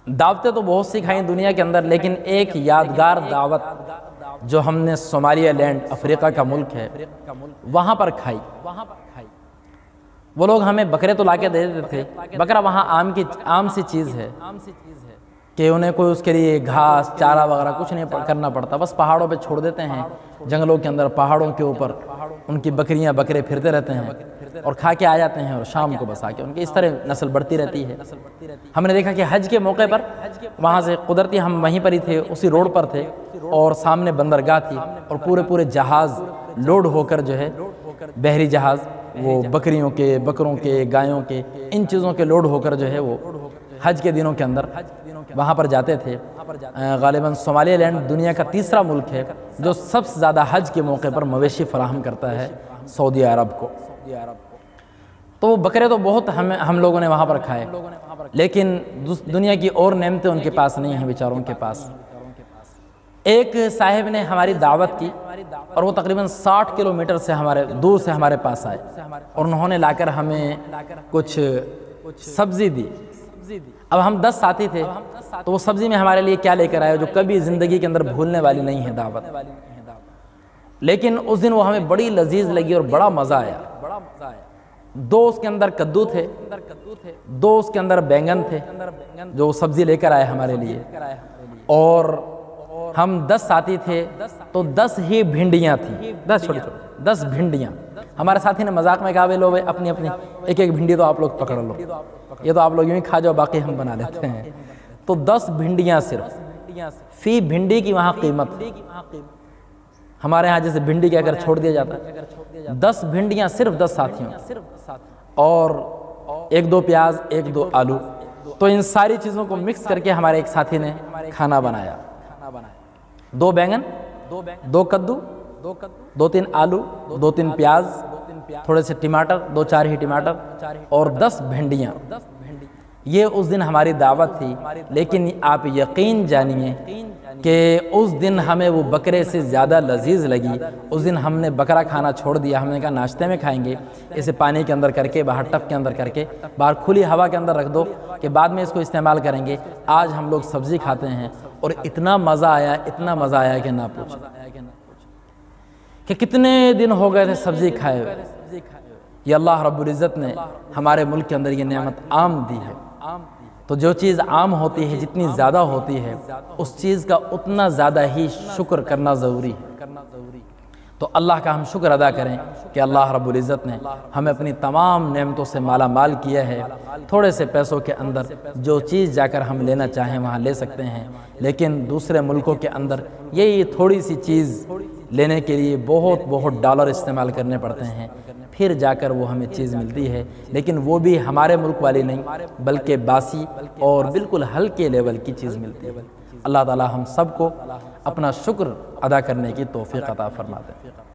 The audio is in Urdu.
دعوتیں تو بہت سی کھائیں دنیا کے اندر، لیکن ایک یادگار دعوت جو ہم نے صومالیہ لینڈ، افریقہ کا ملک ہے، وہاں پر کھائی۔ وہ لوگ ہمیں بکرے تو لا کے دے دیتے تھے، بکرا وہاں عام سی چیز ہے کہ انہیں کوئی اس کے لیے گھاس چارہ وغیرہ کچھ نہیں کرنا پڑتا، بس پہاڑوں پہ چھوڑ دیتے ہیں، جنگلوں کے اندر پہاڑوں کے اوپر ان کی بکریاں بکرے پھرتے رہتے ہیں اور کھا کے آ جاتے ہیں، اور شام کو بس آ کے ان کی اس طرح نسل بڑھتی رہتی ہے۔ ہم نے دیکھا کہ حج کے موقع پر وہاں سے قدرتی ہم وہیں پر ہی تھے، اسی روڈ پر تھے، اور سامنے بندرگاہ تھی، اور پورے جہاز لوڈ ہو کر جو ہے بحری جہاز وہ بکریوں کے، بکروں کے، گایوں کے، ان چیزوں کے لوڈ ہو کر جو ہے وہ حج کے دنوں کے اندر وہاں پر جاتے تھے۔ غالباً صومالیہ لینڈ دنیا کا تیسرا ملک ہے جو سب سے زیادہ حج کے موقع پر مویشی فراہم کرتا ہے سعودی عرب کو۔ تو وہ بکرے تو بہت ہم لوگوں نے وہاں پر کھائے، لیکن دنیا کی اور نعمتیں ان کے پاس نہیں ہیں بیچاروں کے پاس۔ ایک صاحب نے ہماری دعوت کی، اور وہ تقریباً 60 کلومیٹر سے دور سے ہمارے پاس آئے، اور انہوں نے لا کر ہمیں کچھ سبزی دی۔ اب ہم 10 ساتھی تھے، تو وہ سبزی میں ہمارے لیے کیا لے کر آئے جو کبھی زندگی کے اندر بھولنے والی نہیں ہے دعوت، لیکن اس دن وہ ہمیں بڑی لذیذ لگی اور بڑا مزہ آیا۔ 2 اس کے اندر کدو تھے، 2 اس کے اندر بینگن تھے جو سبزی لے کر آئے ہمارے لیے، اور ہم 10 ساتھی تھے تو 10 ہی بھنڈیاں تھیں، 10 بھنڈیاں۔ ہمارے ساتھی نے مذاق میں کہا بھائی لو اپنی ایک بھنڈی تو آپ لوگ پکڑ لو، یہ تو آپ لوگ یوں ہی کھا جاؤ، باقی ہم بنا لیتے ہیں۔ تو 10 بھنڈیاں صرف، فی بھنڈی کی وہاں قیمت، ہمارے ہاں جیسے بھنڈی کے اگر چھوڑ دیا جاتا ہے، 10 بھنڈیاں صرف 10 ساتھیوں، اور 1-2 پیاز، 1-2 آلو۔ تو ان ساری چیزوں کو مکس کر کے ہمارے ایک ساتھی نے کھانا بنایا۔ 2 بینگن، 2 کدو، 2-3 آلو، 2-3 پیاز، تھوڑے سے ٹماٹر، 2-4 ہی ٹماٹر، اور 10 بھنڈیاں۔ یہ اس دن ہماری دعوت تھی، لیکن آپ یقین جانیے کہ اس دن ہمیں وہ بکرے سے زیادہ لذیذ لگی۔ اس دن ہم نے بکرا کھانا چھوڑ دیا، ہم نے کہا ناشتے میں کھائیں گے، اسے پانی کے اندر کر کے، باہر ٹب کے اندر کر کے، باہر کھلی ہوا کے اندر رکھ دو کہ بعد میں اس کو استعمال کریں گے۔ آج ہم لوگ سبزی کھاتے ہیں، اور اتنا مزہ آیا کہ نہ پوچھو، کہ کتنے دن ہو گئے تھے سبزی کھائے ہوئے۔ یہ اللہ رب العزت نے ہمارے ملک کے اندر یہ نعمت عام دی ہے۔ تو جو چیز عام ہوتی ہے، جتنی زیادہ ہوتی ہے، اس چیز کا اتنا زیادہ ہی شکر کرنا ضروری ہے۔ تو اللہ کا ہم شکر ادا کریں کہ اللہ رب العزت نے ہمیں اپنی تمام نعمتوں سے مالا مال کیا ہے۔ تھوڑے سے پیسوں کے اندر جو چیز جا کر ہم لینا چاہیں وہاں لے سکتے ہیں، لیکن دوسرے ملکوں کے اندر یہی تھوڑی سی چیز لینے کے لیے بہت ڈالر استعمال کرنے پڑتے ہیں، پھر جا کر وہ ہمیں چیز ملتی ہے، لیکن وہ بھی ہمارے ملک والی نہیں، بلکہ باسی اور بالکل ہلکے لیول کی چیز ملتی ہے۔ اللہ تعالی ہم سب کو اپنا شکر ادا کرنے کی توفیق عطا فرما دے۔